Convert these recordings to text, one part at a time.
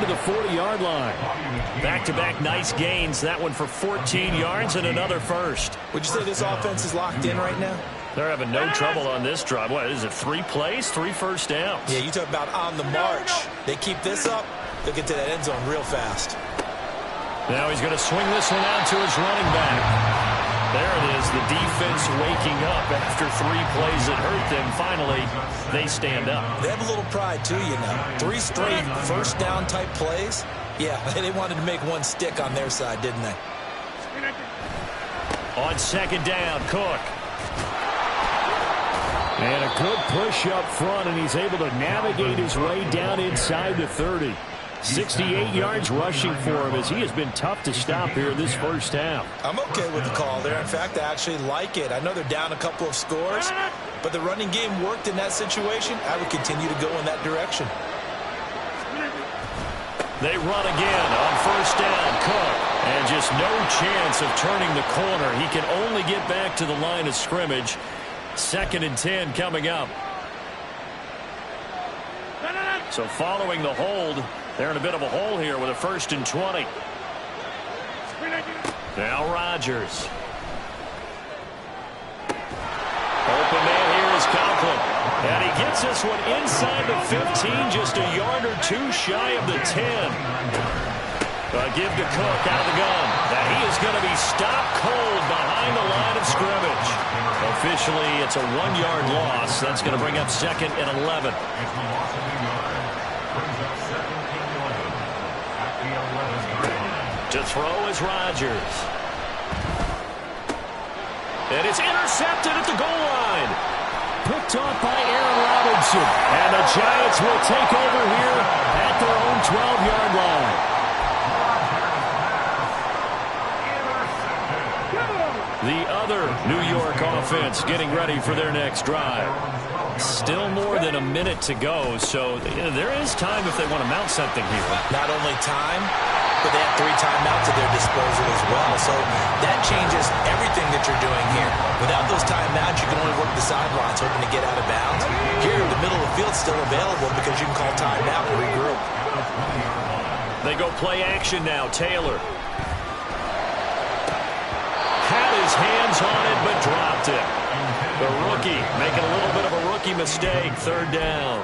to the 40-yard line. Back-to-back nice gains. That one for 14 yards and another first. Would you say this offense is locked in right now? They're having no trouble on this drive. What is it, 3 plays, 3 first downs? Yeah, you talk about on the march. They keep this up, they'll get to that end zone real fast. Now he's going to swing this one out to his running back. There it is, the defense waking up after 3 plays that hurt them. Finally, they stand up. They have a little pride, too, you know. 3 straight first down type plays. Yeah, they wanted to make one stick on their side, didn't they? On second down, Cook. And a good push up front, and he's able to navigate his way down inside the 30. 68 yards rushing for him as he has been tough to stop here this first half. I'm okay with the call there. In fact, I actually like it. I know they're down a couple of scores, but the running game worked in that situation. I would continue to go in that direction. They run again on first down, Cook. And just no chance of turning the corner. He can only get back to the line of scrimmage. 2nd and 10 coming up. So following the hold, they're in a bit of a hole here with a 1st and 20. Now Rodgers. Open man here is Conklin. And he gets this one inside the 15, just a yard or 2 shy of the 10. Give to Cook out of the gun. Now he is going to be stopped cold behind the line of scrimmage. Officially, it's a 1-yard loss. That's going to bring up 2nd and 11. To throw is Rodgers. And it's intercepted at the goal line. Picked off by Aaron Robinson. And the Giants will take over here at their own 12-yard line. The other New York offense getting ready for their next drive. Still more than a minute to go, so there is time if they want to mount something here. Not only time, but they have 3 timeouts at their disposal as well. So that changes everything that you're doing here. Without those timeouts, you can only work the sidelines hoping to get out of bounds. Here, the middle of the field's still available because you can call timeout and regroup. They go play action now. Taylor had his hands on it but dropped it. The rookie making a little bit of a rookie mistake. 3rd down.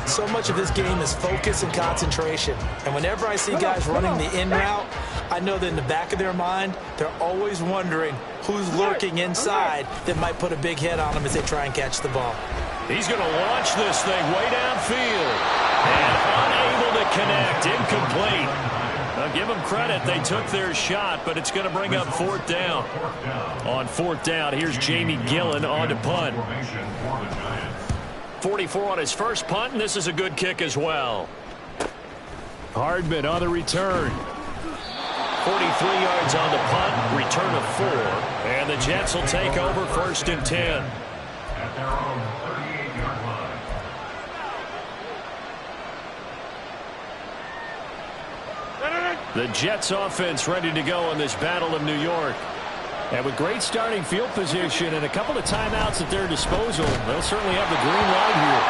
So much of this game is focus and concentration. And whenever I see guys running the in route, I know that in the back of their mind, they're always wondering who's lurking inside that might put a big hit on them as they try and catch the ball. He's going to launch this thing way downfield. And unable to connect. Incomplete. Now give them credit. They took their shot, but it's going to bring up 4th down. On 4th down, here's Jamie Gillen on to punt. 44 on his first punt, and this is a good kick as well. Hardman on the return. 43 yards on the punt, return of 4. And the Jets will take over 1st and 10. The Jets offense ready to go in this Battle of New York. And with great starting field position and a couple of timeouts at their disposal, they'll certainly have the green light here.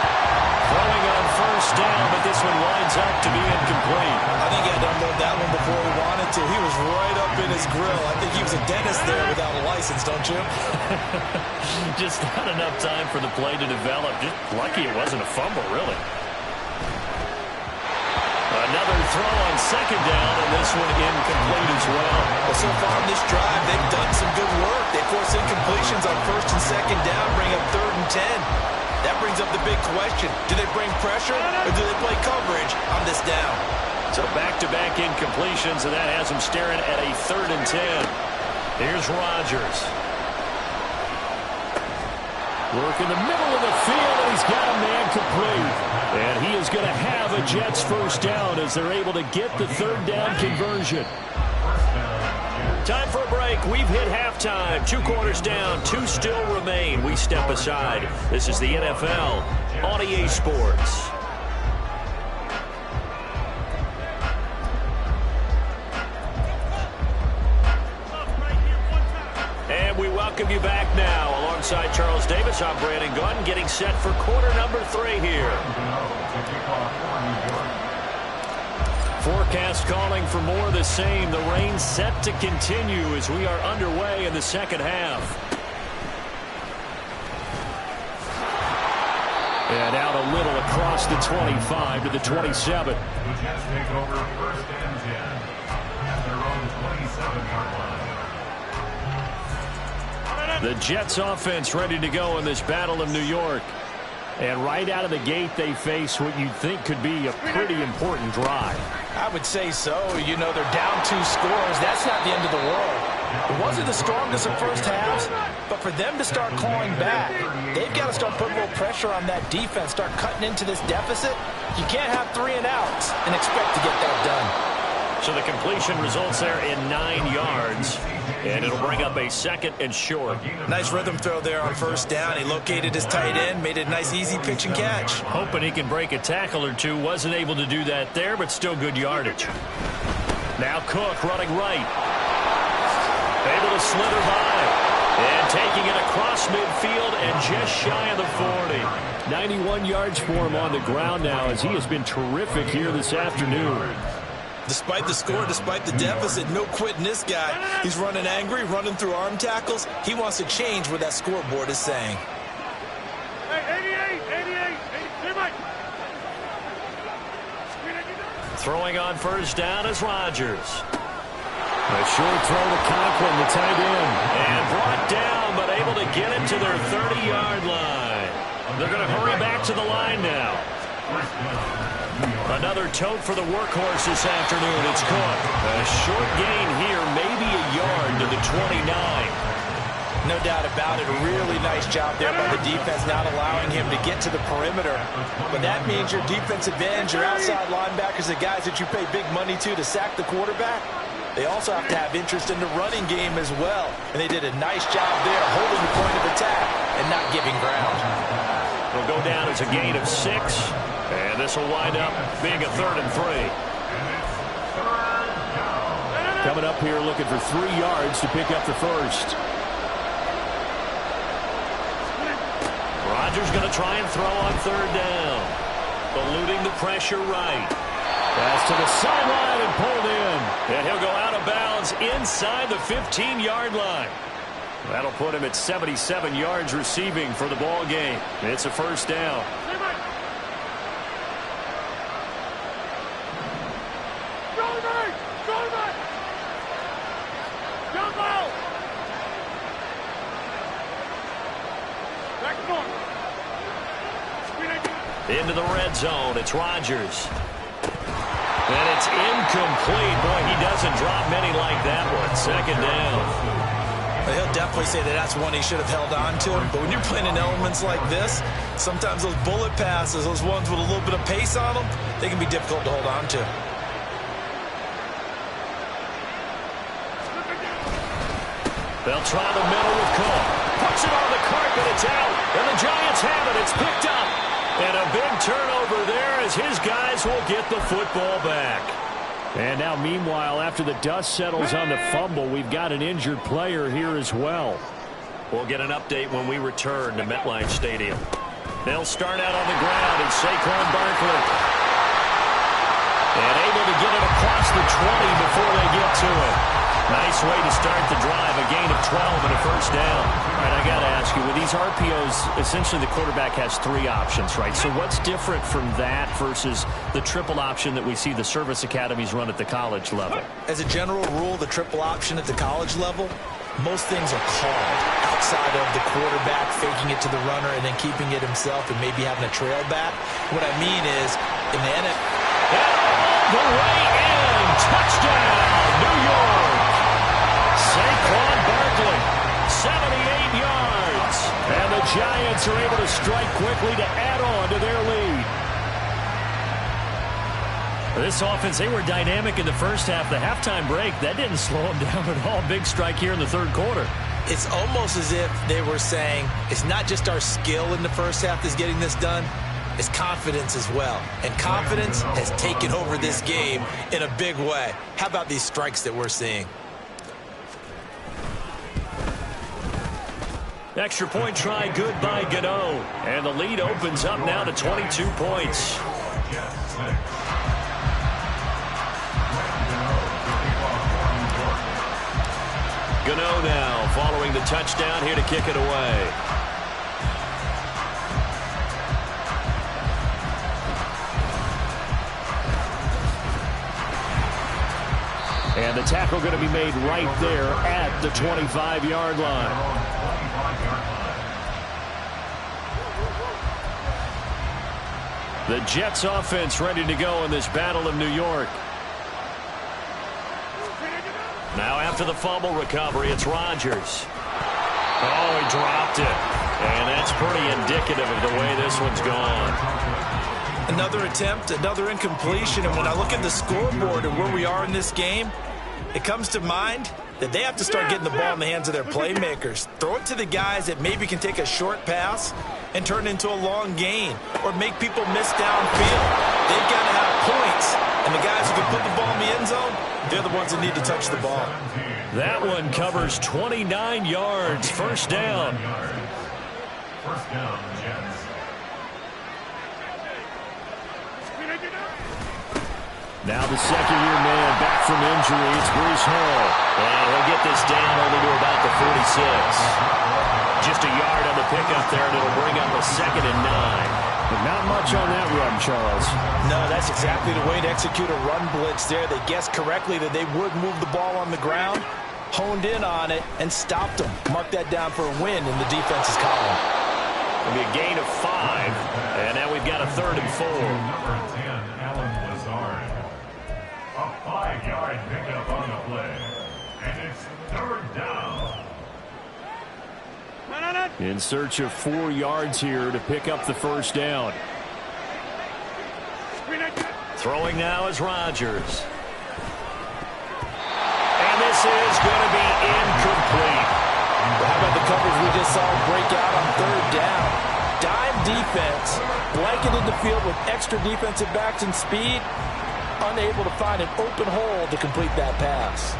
Throwing on first down, but this one winds up to be incomplete. I think he had to unload that one before he wanted to. He was right up in his grill. I think he was a dentist there without a license, don't you? Just not enough time for the play to develop. Just lucky it wasn't a fumble, really. Another throw on second down, and this one incomplete as well. Well, so far in this drive, they've done some good work. They force incompletions on 1st and 2nd down, bring up 3rd and 10. That brings up the big question. Do they bring pressure, or do they play coverage on this down? So back-to-back incompletions, and that has them staring at a 3rd and 10. Here's Rodgers. Work in the middle of the field, and he's got a man complete. And he is going to have a Jets first down as they're able to get the 3rd down conversion. Time for a break. We've hit halftime. 2 quarters down, 2 still remain. We step aside. This is the NFL on EA Sports. And we welcome you back now. Alongside Charles Davis, I'm Brandon Gunn, getting set for quarter number 3 here. Forecast calling for more of the same. The rain set to continue as we are underway in the second half. And out a little across the 25 to the 27. The Jets offense ready to go in this Battle of New York. And right out of the gate, they face what you'd think could be a pretty important drive. I would say so. You know, they're down 2 scores. That's not the end of the world. It wasn't the strongest of first halves, but for them to start clawing back, they've got to start putting a little pressure on that defense, start cutting into this deficit. You can't have 3 and outs and expect to get that done. So the completion results there in 9 yards, and it'll bring up a 2nd and short. Nice rhythm throw there on first down. He located his tight end, made it a nice easy pitch and catch. Hoping he can break a tackle or two. Wasn't able to do that there, but still good yardage. Now Cook running right. Able to slither by. And taking it across midfield and just shy of the 40. 91 yards for him on the ground now as he has been terrific here this afternoon. Despite the score, despite the deficit, no quitting this guy. He's running angry, running through arm tackles. He wants to change what that scoreboard is saying. Hey, 88, Throwing on first down is Rodgers. A short throw to Conklin, the tight end. And brought down, but able to get it to their 30-yard line. They're going to hurry back to the line now. Another tote for the workhorse this afternoon. It's Cook. A short gain here, maybe a yard to the 29. No doubt about it. A really nice job there by the defense, not allowing him to get to the perimeter. But that means your defensive ends, your outside linebackers, the guys that you pay big money to sack the quarterback, they also have to have interest in the running game as well. And they did a nice job there holding the point of attack and not giving ground. It'll go down as a gain of 6. And this will wind up being a 3rd and 3. Coming up here looking for 3 yards to pick up the first. Rodgers going to try and throw on 3rd down. Eluding the pressure right. Pass to the sideline and pulled in. And he'll go out of bounds inside the 15-yard line. That'll put him at 77 yards receiving for the ball game. It's a first down. Into the red zone. It's Rodgers. And it's incomplete. Boy, he doesn't drop many like that one. 2nd down. Well, he'll definitely say that that's one he should have held on to. But when you're playing in elements like this, sometimes those bullet passes, those ones with a little bit of pace on them, they can be difficult to hold on to. They'll try the middle with Cook. Puts it on the carpet. It's out. And the Giants have it. It's picked up. And a big turnover there as his guys will get the football back. And now, meanwhile, after the dust settles on the fumble, we've got an injured player here as well. We'll get an update when we return to MetLife Stadium. They'll start out on the ground, and Saquon Barkley. And able to get it across the 20 before they get to it. Nice way to start the drive. A gain of 12 and a first down. All right, I got to ask you, with these RPOs, essentially the quarterback has 3 options, right? So what's different from that versus the triple option that we see the service academies run at the college level? As a general rule, the triple option at the college level, most things are called outside of the quarterback faking it to the runner and then keeping it himself and maybe having a trail back. What I mean is, in the NFL, the way in, touchdown, New York. Saquon Barkley, 78 yards. And the Giants are able to strike quickly to add on to their lead. This offense, they were dynamic in the first half. The halftime break, that didn't slow them down at all. Big strike here in the 3rd quarter. It's almost as if they were saying, it's not just our skill in the first half that's getting this done, it's confidence as well. And confidence has taken over this game in a big way. How about these strikes that we're seeing? Extra point try good by Gano. And the lead opens up now to 22 points. Gano now following the touchdown here to kick it away. And the tackle going to be made right there at the 25-yard line. The Jets offense ready to go in this Battle of New York. Now after the fumble recovery, it's Rodgers. Oh, he dropped it. And that's pretty indicative of the way this one's gone. Another attempt, another incompletion, and when I look at the scoreboard and where we are in this game, it comes to mind that they have to start getting the ball in the hands of their playmakers. Throw it to the guys that maybe can take a short pass and turn it into a long gain or make people miss downfield. They've got to have points, and the guys who can put the ball in the end zone, they're the ones that need to touch the ball. That one covers 29 yards. First down. First down, Jets. Now the second-year man back from injury. It's Breece Hall. And he'll get this down only to about the 46. Just a yard on the pickup there, and it'll bring up a 2nd and 9. But not much on that run, Charles. No, that's exactly the way to execute a run blitz there. They guessed correctly that they would move the ball on the ground, honed in on it, and stopped them. Mark that down for a win in the defense's column. It'll be a gain of 5, and now we've got a 3rd and 4. Number 10, Alan Lazard. A 5-yard pickup on the play. And it's 3rd down. In search of 4 yards here to pick up the first down. Throwing now is Rodgers. And this is going to be incomplete. How about the coverage we just saw break out on 3rd down? Dime defense, blanketed the field with extra defensive backs and speed, unable to find an open hole to complete that pass.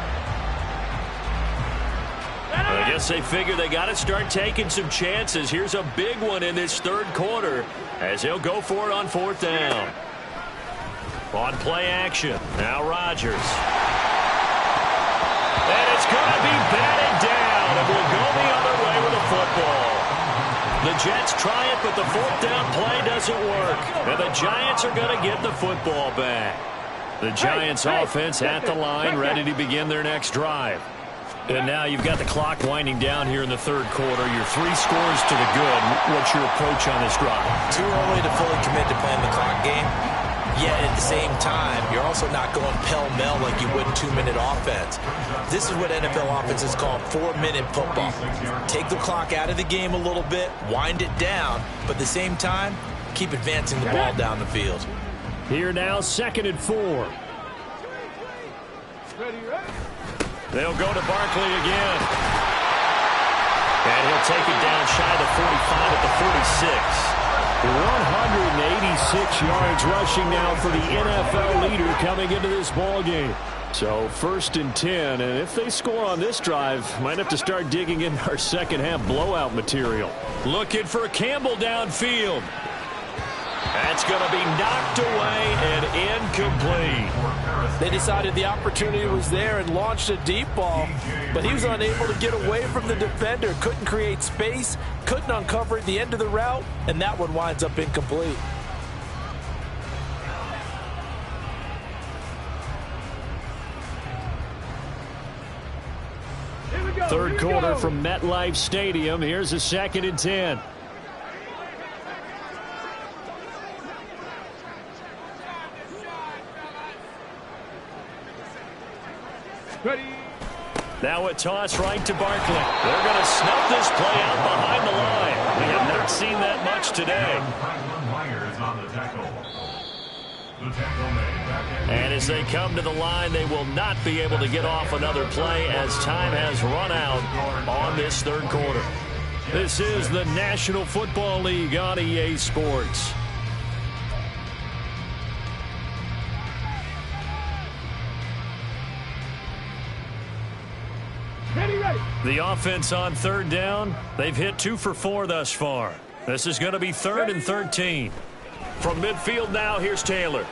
I guess they figure they got to start taking some chances. Here's a big one in this 3rd quarter as he'll go for it on 4th down. On play action, now Rodgers. And it's going to be batted down, and we'll go the other way with the football. The Jets try it, but the 4th down play doesn't work. And the Giants are going to get the football back. The Giants offense at the line, ready to begin their next drive. And now you've got the clock winding down here in the 3rd quarter. You're 3 scores to the good. What's your approach on this drive? Too early to fully commit to playing the clock game. Yet at the same time, you're also not going pell-mell like you would 2-minute offense. This is what NFL offenses call 4-minute football. Take the clock out of the game a little bit, wind it down, but at the same time, keep advancing the ball down the field. Here now, 2nd and 4. They'll go to Barkley again. And he'll take it down shy of the 45 at the 46. 186 yards rushing now for the NFL leader coming into this ballgame. So 1st and 10, and if they score on this drive, might have to start digging in our second-half blowout material. Looking for Campbell downfield. That's going to be knocked away and incomplete. They decided the opportunity was there and launched a deep ball, but he was unable to get away from the defender, couldn't create space, couldn't uncover the end of the route, and that one winds up incomplete. Third quarter from MetLife Stadium. Here's a 2nd and 10. Now a toss right to Barkley. They're going to snuff this play out behind the line. We have not seen that much today. And as they come to the line, they will not be able to get off another play as time has run out on this 3rd quarter. This is the National Football League on EA Sports. The offense on 3rd down, they've hit 2 for 4 thus far. This is going to be 3rd and 13. From midfield now, here's Taylor.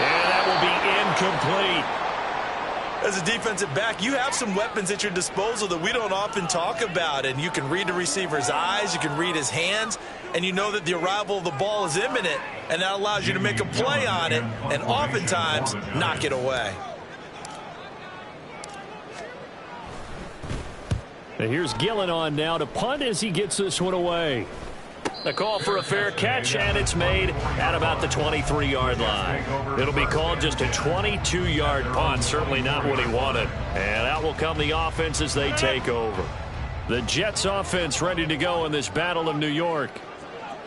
And that will be incomplete. As a defensive back, you have some weapons at your disposal that we don't often talk about. And you can read the receiver's eyes, you can read his hands, and you know that the arrival of the ball is imminent, and that allows you to make a play on it and oftentimes knock it away. And here's Gillen on now to punt as he gets this one away. A call for a fair catch, and it's made at about the 23-yard line. It'll be called just a 22-yard punt, certainly not what he wanted. And out will come the offense as they take over. The Jets offense ready to go in this Battle of New York.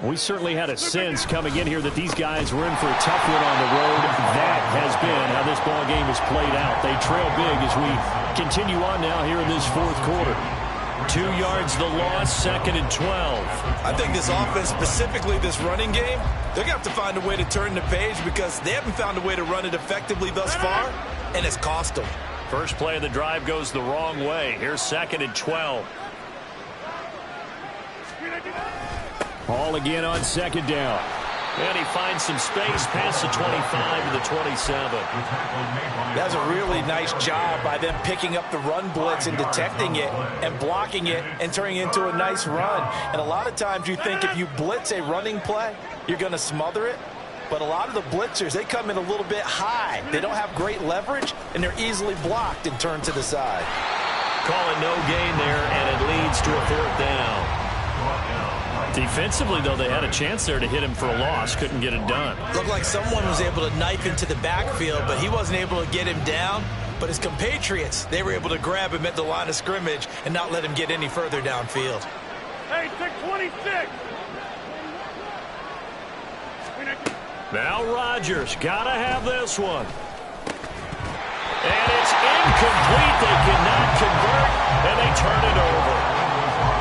We certainly had a sense coming in here that these guys were in for a tough one on the road. That has been how this ball game has played out. They trail big as we continue on now here in this fourth quarter. 2 yards the loss, 2nd and 12. I think this offense, specifically this running game, they're going to have to find a way to turn the page because they haven't found a way to run it effectively thus far, and it's cost them. First play of the drive goes the wrong way. Here's 2nd and 12. Ball again on 2nd down. And he finds some space past the 25 to the 27. That's a really nice job by them picking up the run blitz and detecting it and blocking it and turning it into a nice run. And a lot of times you think if you blitz a running play, you're going to smother it. But a lot of the blitzers, they come in a little bit high. They don't have great leverage, and they're easily blocked and turned to the side. Call it no gain there, and it leads to a 4th down. Defensively, though, they had a chance there to hit him for a loss. Couldn't get it done. Looked like someone was able to knife into the backfield, but he wasn't able to get him down. But his compatriots, they were able to grab him at the line of scrimmage and not let him get any further downfield. Hey, 626. Now Rodgers, gotta have this one. And it's incomplete. They cannot convert, and they turn it over.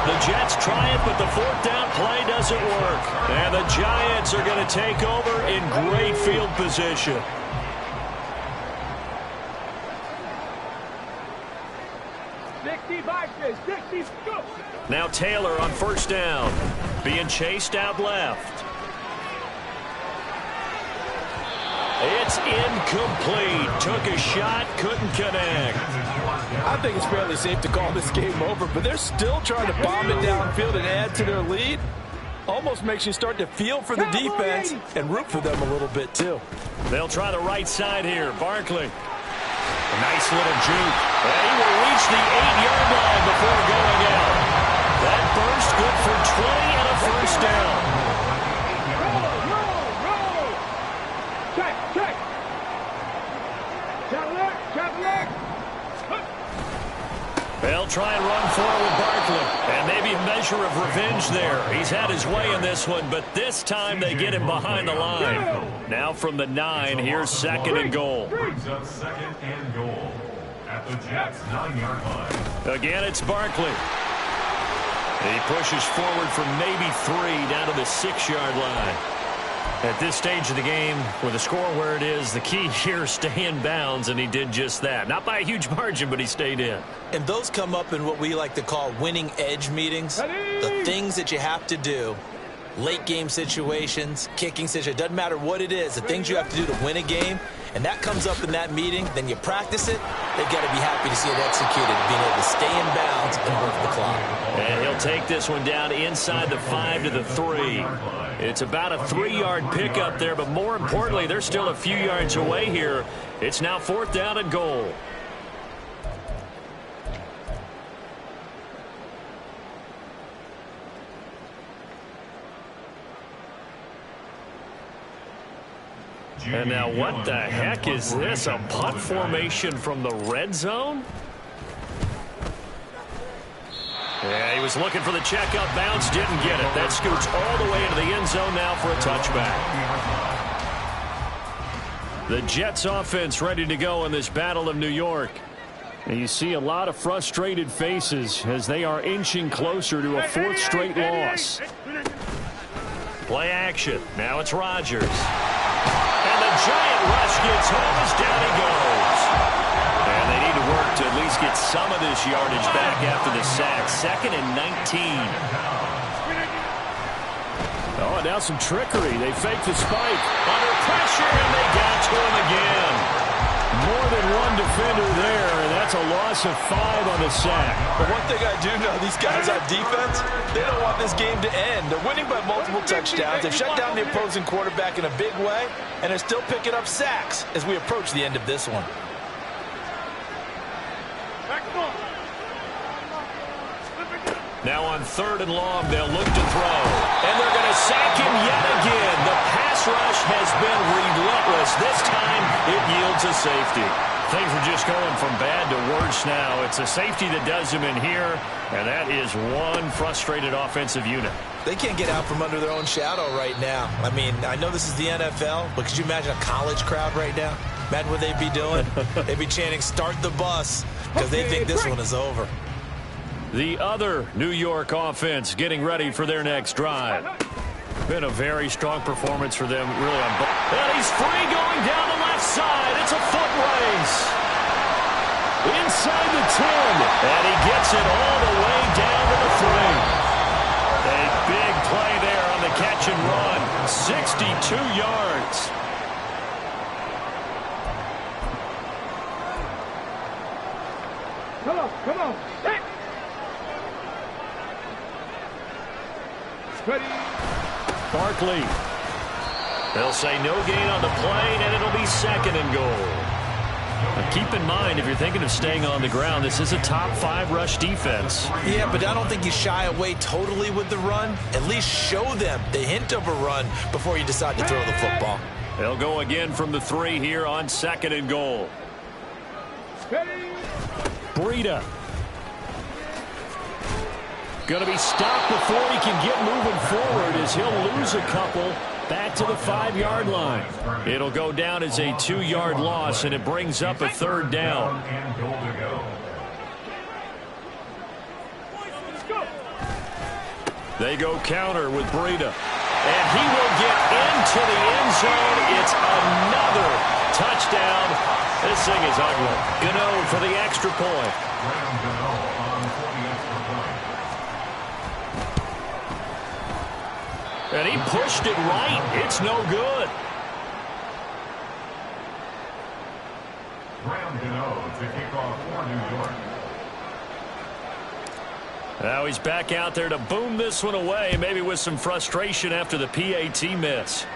The Jets try it, but the 4th down play doesn't work. And the Giants are going to take over in great field position. Now Taylor on 1st down, being chased out left. It's incomplete. Took a shot, couldn't connect. I think it's fairly safe to call this game over, but they're still trying to bomb it downfield and add to their lead. Almost makes you start to feel for the defense and root for them a little bit, too. They'll try the right side here. Barkley. A nice little juke. And he will reach the 8-yard line before going out. That burst good for 20 and a 1st down. They'll try and run forward Barkley. And maybe a measure of revenge there. He's had his way in this one, but this time they get him behind the line. Now from the 9, here's 2nd and goal. Brings up 2nd and goal at the Jets' 9-yard line. Again, it's Barkley. He pushes forward from maybe 3 down to the 6-yard line. At this stage of the game, with the score where it is, the key here is stay in bounds, and he did just that. Not by a huge margin, but he stayed in. And those come up in what we like to call winning edge meetings. The things that you have to do, late game situations, kicking situations, doesn't matter what it is, the things you have to do to win a game, and that comes up in that meeting, then you practice it, they've got to be happy to see it executed, being able to stay in bounds and work the clock. And he'll take this one down inside the 5 to the 3. It's about a 3-yard pickup there, but more importantly, they're still a few yards away here. It's now 4th down and goal. And now what the heck is this? A punt formation from the red zone? Yeah, he was looking for the checkup bounce, didn't get it. That scoots all the way into the end zone now for a touchback. The Jets offense ready to go in this Battle of New York. And you see a lot of frustrated faces as they are inching closer to a 4th straight loss. Play action. Now it's Rodgers. And the giant rush gets home as down he goes. And they need to work to at least get some of this yardage back after the sack. 2nd and 19. Oh, and now some trickery. They fake the spike. Under pressure, and they got to him again. More than one defender there, loss of 5 on the sack. But one thing I do know, these guys on defense, they don't want this game to end. They're winning by multiple touchdowns. They've shut down the opposing quarterback in a big way, and they're still picking up sacks as we approach the end of this one. Now on 3rd and long, they'll look to throw. And they're going to sack him yet again. The pass rush has been relentless. This time, it yields a safety. Things are just going from bad to worse now. It's a safety that does him in here, and that is one frustrated offensive unit. They can't get out from under their own shadow right now. I mean, I know this is the NFL, but could you imagine a college crowd right now? Imagine what they'd be doing. They'd be chanting, "Start the bus," because they think this one is over. The other New York offense getting ready for their next drive. Been a very strong performance for them, really on both. And he's free going down the left side. It's a foot race. Inside the 10. And he gets it all the way down to the 3. A big play there on the catch and run. 62 yards. Come on. Hey. Ready. Barkley. They'll say no gain on the play, and it'll be 2nd and goal. Now keep in mind, if you're thinking of staying on the ground, this is a top 5 rush defense. Yeah, but I don't think you shy away totally with the run. At least show them the hint of a run before you decide to throw the football. They'll go again from the 3 here on 2nd and goal. Breida. Going to be stopped before he can get moving forward as he'll lose a couple back to the 5-yard line. It'll go down as a 2-yard loss, and it brings up a 3rd down. They go counter with Breida. And he will get into the end zone. It's another touchdown. This thing is ugly. Gano for the extra point. And he pushed it right. It's no good. Graham Gano to kick off for New York. Now he's back out there to boom this one away, maybe with some frustration after the PAT miss.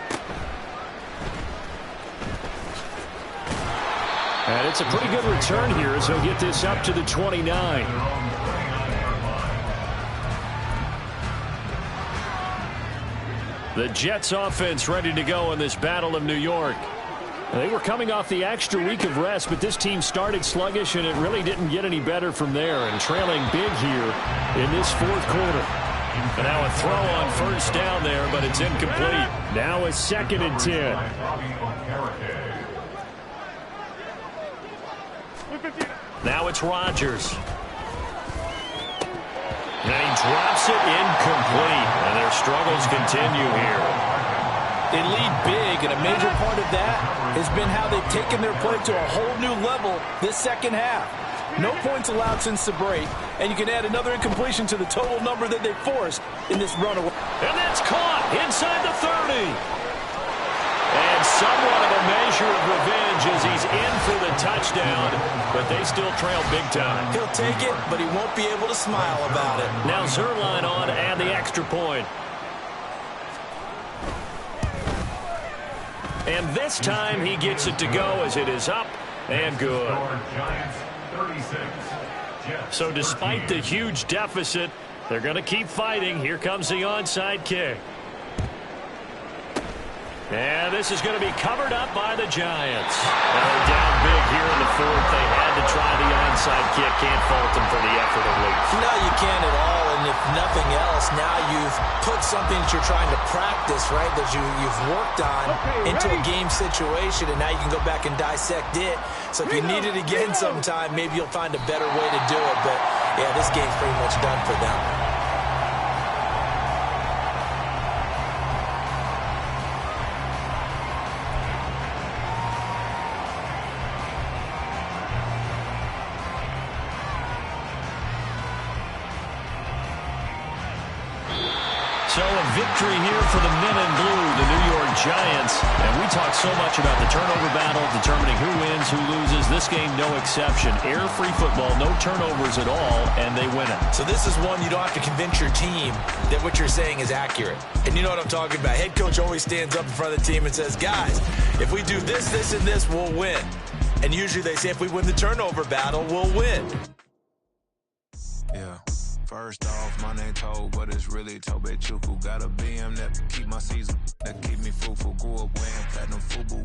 And it's a pretty good return here as he'll get this up to the 29. The Jets offense ready to go in this Battle of New York. They were coming off the extra week of rest, but this team started sluggish, and it really didn't get any better from there, and trailing big here in this 4th quarter. And now a throw on 1st down there, but it's incomplete. Now a 2nd and 10. Now it's Rodgers. And he drops it incomplete, and their struggles continue here. They lead big, and a major part of that has been how they've taken their play to a whole new level this 2nd half. No points allowed since the break, and you can add another incompletion to the total number that they forced in this runaway. And that's caught inside the 30. And somewhat of a measure of revenge as he's in for the touchdown, but they still trail big time. He'll take it, but he won't be able to smile about it. Now Zuerlein on to add the extra point. And this time he gets it to go as it is up and good. Giants 36. So despite the huge deficit, they're going to keep fighting. Here comes the onside kick. And this is going to be covered up by the Giants. Now they're down big here in the 4th. They had to try the onside kick. Can't fault them for the effort at least. No, you can't at all. And if nothing else, now you've put something that you're trying to practice, right, that you've worked on into a game situation, and now you can go back and dissect it. So if you need it again sometime, maybe you'll find a better way to do it. But, yeah, this game's pretty much done for them. So a victory here for the men in blue, the New York Giants. And we talk so much about the turnover battle, determining who wins, who loses. this game no exception. Error-free football, no turnovers at all, and they win it. So this is one you don't have to convince your team that what you're saying is accurate. And you know what I'm talking about. Head coach always stands up in front of the team and says, guys, if we do this, this, and this, we'll win. And usually they say if we win the turnover battle, we'll win. Yeah. First off, my name Toe, but it's really Tobe Chuku. Got a BM that keep my season, that keep me fruitful. Grew up wearing platinum FUBU.